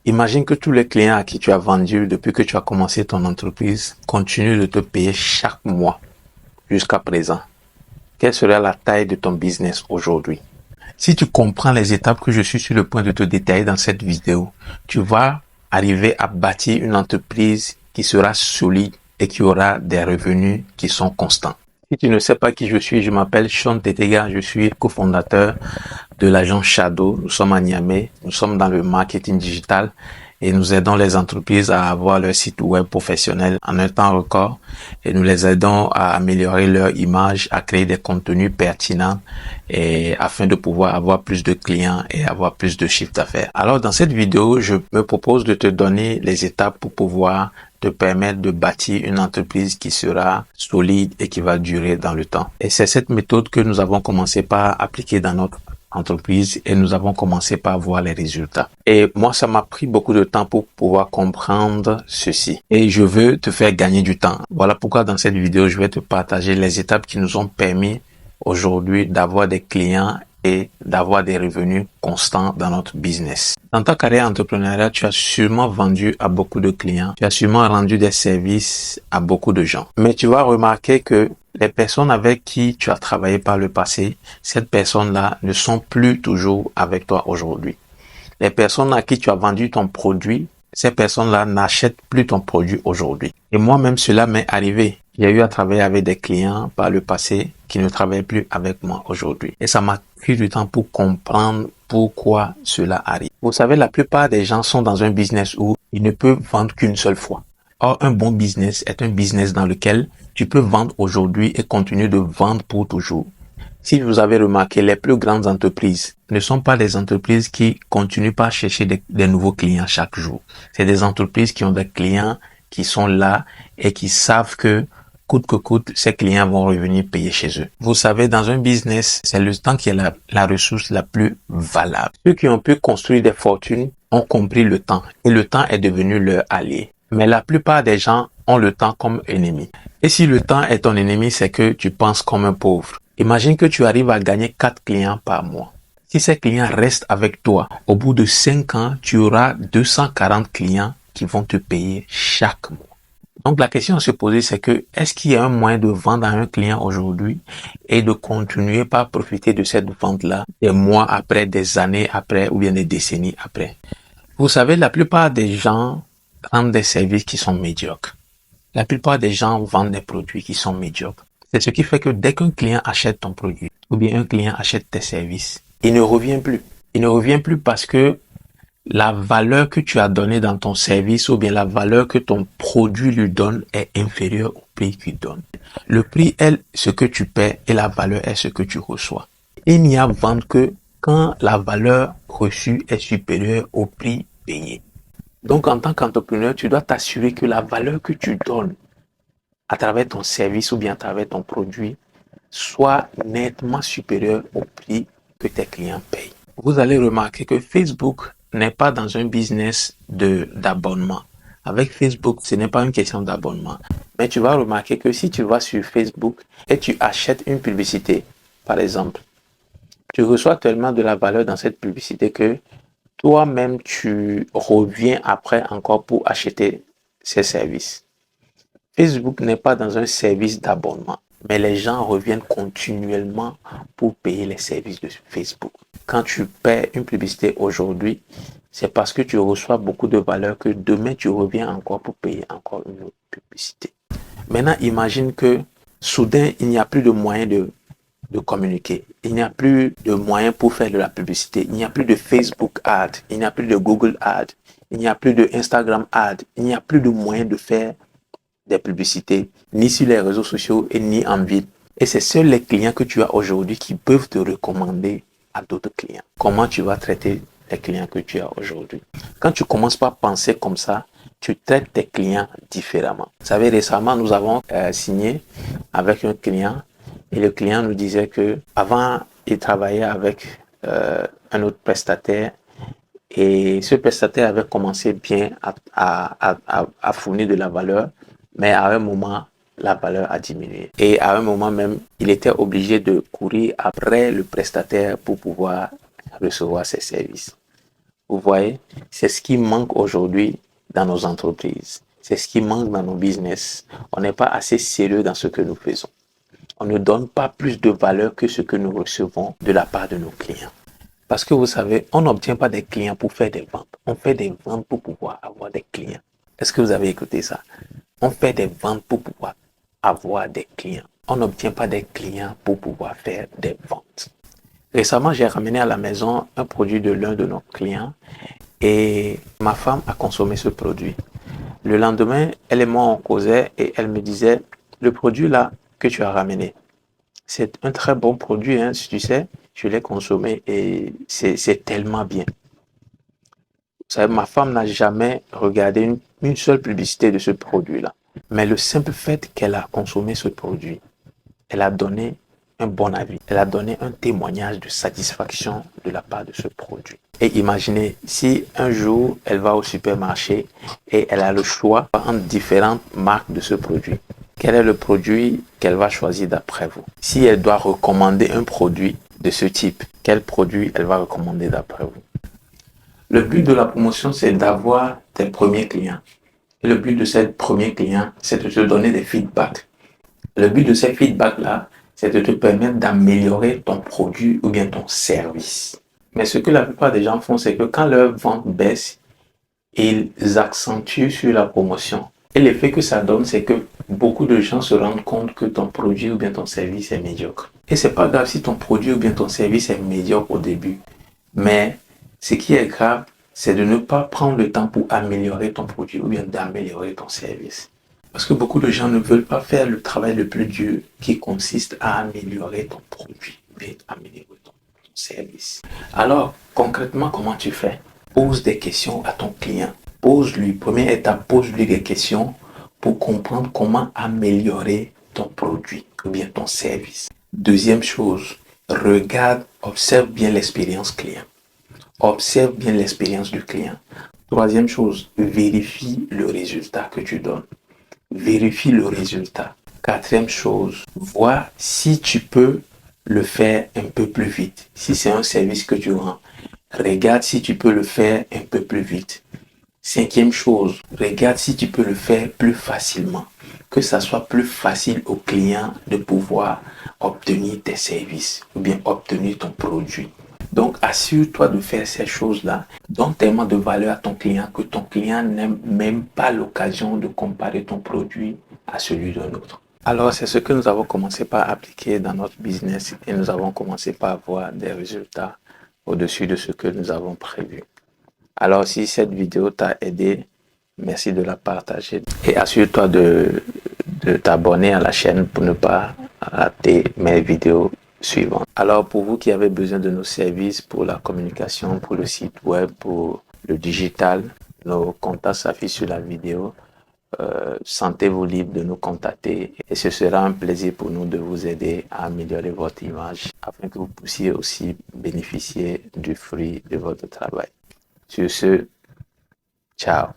Imagine que tous les clients à qui tu as vendu depuis que tu as commencé ton entreprise continuent de te payer chaque mois jusqu'à présent. Quelle serait la taille de ton business aujourd'hui? Si tu comprends les étapes que je suis sur le point de te détailler dans cette vidéo, tu vas arriver à bâtir une entreprise qui sera solide et qui aura des revenus qui sont constants. Si tu ne sais pas qui je m'appelle Sean Tetega, je suis cofondateur de l'agence Shadow. Nous sommes à Niamey, nous sommes dans le marketing digital et nous aidons les entreprises à avoir leur site web professionnel en un temps record et nous les aidons à améliorer leur image, à créer des contenus pertinents et afin de pouvoir avoir plus de clients et avoir plus de chiffre d'affaires. Alors dans cette vidéo, je me propose de te donner les étapes pour pouvoir te permettre de bâtir une entreprise qui sera solide et qui va durer dans le temps. Et c'est cette méthode que nous avons commencé par appliquer dans notre entreprise et nous avons commencé par voir les résultats. Et moi, ça m'a pris beaucoup de temps pour pouvoir comprendre ceci. Et je veux te faire gagner du temps. Voilà pourquoi dans cette vidéo, je vais te partager les étapes qui nous ont permis aujourd'hui d'avoir des clients et d'avoir des revenus constants dans notre business. Dans ta carrière entrepreneuriale, tu as sûrement vendu à beaucoup de clients. Tu as sûrement rendu des services à beaucoup de gens. Mais tu vas remarquer que les personnes avec qui tu as travaillé par le passé, ces personnes-là ne sont plus toujours avec toi aujourd'hui. Les personnes à qui tu as vendu ton produit, ces personnes-là n'achètent plus ton produit aujourd'hui. Et moi-même, cela m'est arrivé. J'ai eu à travailler avec des clients par le passé qui ne travaillent plus avec moi aujourd'hui. Et ça m'a pris du temps pour comprendre pourquoi cela arrive. Vous savez, la plupart des gens sont dans un business où ils ne peuvent vendre qu'une seule fois. Or, un bon business est un business dans lequel tu peux vendre aujourd'hui et continuer de vendre pour toujours. Si vous avez remarqué, les plus grandes entreprises ne sont pas des entreprises qui continuent pas à chercher des nouveaux clients chaque jour. C'est des entreprises qui ont des clients qui sont là et qui savent que coûte que coûte, ces clients vont revenir payer chez eux. Vous savez, dans un business, c'est le temps qui est la ressource la plus valable. Ceux qui ont pu construire des fortunes ont compris le temps et le temps est devenu leur allié. Mais la plupart des gens ont le temps comme ennemi. Et si le temps est ton ennemi, c'est que tu penses comme un pauvre. Imagine que tu arrives à gagner 4 clients par mois. Si ces clients restent avec toi, au bout de 5 ans, tu auras 240 clients qui vont te payer chaque mois. Donc la question à se poser, c'est que est-ce qu'il y a un moyen de vendre à un client aujourd'hui et de continuer par profiter de cette vente-là des mois après, des années après ou bien des décennies après? Vous savez, la plupart des gens rendent des services qui sont médiocres. La plupart des gens vendent des produits qui sont médiocres. C'est ce qui fait que dès qu'un client achète ton produit ou bien un client achète tes services, il ne revient plus. Il ne revient plus parce que la valeur que tu as donnée dans ton service ou bien la valeur que ton produit lui donne est inférieure au prix qu'il donne. Le prix est ce que tu paies et la valeur est ce que tu reçois. Il n'y a vente que quand la valeur reçue est supérieure au prix payé. Donc, en tant qu'entrepreneur, tu dois t'assurer que la valeur que tu donnes à travers ton service ou bien à travers ton produit soit nettement supérieure au prix que tes clients payent. Vous allez remarquer que Facebook n'est pas dans un business d'abonnement. Avec Facebook, ce n'est pas une question d'abonnement. Mais tu vas remarquer que si tu vas sur Facebook et tu achètes une publicité, par exemple, tu reçois tellement de la valeur dans cette publicité que toi-même, tu reviens après encore pour acheter ces services. Facebook n'est pas dans un service d'abonnement, mais les gens reviennent continuellement pour payer les services de Facebook. Quand tu paies une publicité aujourd'hui, c'est parce que tu reçois beaucoup de valeur que demain tu reviens encore pour payer encore une autre publicité. Maintenant, imagine que soudain, il n'y a plus de moyens de communiquer. Il n'y a plus de moyens pour faire de la publicité. Il n'y a plus de Facebook Ads. Il n'y a plus de Google Ads. Il n'y a plus de Instagram Ads. Il n'y a plus de moyens de faire des publicités, ni sur les réseaux sociaux et ni en ville. Et c'est seuls les clients que tu as aujourd'hui qui peuvent te recommander à d'autres clients. Comment tu vas traiter les clients que tu as aujourd'hui? Quand tu commences par penser comme ça, tu traites tes clients différemment. Vous savez, récemment, nous avons signé avec un client et le client nous disait que avant il travaillait avec un autre prestataire et ce prestataire avait commencé bien à fournir de la valeur, mais à un moment, la valeur a diminué. Et à un moment même, il était obligé de courir après le prestataire pour pouvoir recevoir ses services. Vous voyez, c'est ce qui manque aujourd'hui dans nos entreprises. C'est ce qui manque dans nos business. On n'est pas assez sérieux dans ce que nous faisons. On ne donne pas plus de valeur que ce que nous recevons de la part de nos clients. Parce que vous savez, on n'obtient pas des clients pour faire des ventes. On fait des ventes pour pouvoir avoir des clients. Est-ce que vous avez écouté ça? On fait des ventes pour pouvoir avoir des clients. On n'obtient pas des clients pour pouvoir faire des ventes. Récemment, j'ai ramené à la maison un produit de l'un de nos clients et ma femme a consommé ce produit. Le lendemain, elle et moi on causait et elle me disait, le produit là que tu as ramené, c'est un très bon produit, hein, si tu sais, je l'ai consommé et c'est tellement bien. Vous savez, ma femme n'a jamais regardé une seule publicité de ce produit-là. Mais le simple fait qu'elle a consommé ce produit, elle a donné un bon avis. Elle a donné un témoignage de satisfaction de la part de ce produit. Et imaginez, si un jour, elle va au supermarché et elle a le choix entre différentes marques de ce produit, quel est le produit qu'elle va choisir d'après vous? Si elle doit recommander un produit de ce type, quel produit elle va recommander d'après vous? Le but de la promotion, c'est d'avoir tes premiers clients. Et le but de ces premiers clients, c'est de te donner des feedbacks. Le but de ces feedbacks-là, c'est de te permettre d'améliorer ton produit ou bien ton service. Mais ce que la plupart des gens font, c'est que quand leur vente baisse, ils accentuent sur la promotion. Et l'effet que ça donne, c'est que beaucoup de gens se rendent compte que ton produit ou bien ton service est médiocre. Et c'est pas grave si ton produit ou bien ton service est médiocre au début. Mais ce qui est grave, c'est de ne pas prendre le temps pour améliorer ton produit ou bien d'améliorer ton service. Parce que beaucoup de gens ne veulent pas faire le travail le plus dur qui consiste à améliorer ton produit ou bien améliorer ton service. Alors, concrètement, comment tu fais? Pose des questions à ton client. Pose-lui, première étape, pose-lui des questions pour comprendre comment améliorer ton produit ou bien ton service. Deuxième chose, regarde, observe bien l'expérience client. Observe bien l'expérience du client. Troisième chose, vérifie le résultat que tu donnes. Vérifie le résultat. Quatrième chose, vois si tu peux le faire un peu plus vite. Si c'est un service que tu rends, regarde si tu peux le faire un peu plus vite. Cinquième chose, regarde si tu peux le faire plus facilement. Que ça soit plus facile au client de pouvoir obtenir tes services ou bien obtenir ton produit. Donc, assure-toi de faire ces choses-là. Donne tellement de valeur à ton client que ton client n'aime même pas l'occasion de comparer ton produit à celui d'un autre. Alors, c'est ce que nous avons commencé par appliquer dans notre business et nous avons commencé par avoir des résultats au-dessus de ce que nous avons prévu. Alors, si cette vidéo t'a aidé, merci de la partager et assure-toi de t'abonner à la chaîne pour ne pas rater mes vidéos suivantes. Alors, pour vous qui avez besoin de nos services pour la communication, pour le site web, pour le digital, nos contacts s'affichent sur la vidéo. Sentez-vous libre de nous contacter et ce sera un plaisir pour nous de vous aider à améliorer votre image afin que vous puissiez aussi bénéficier du fruit de votre travail. Sur ce, ciao.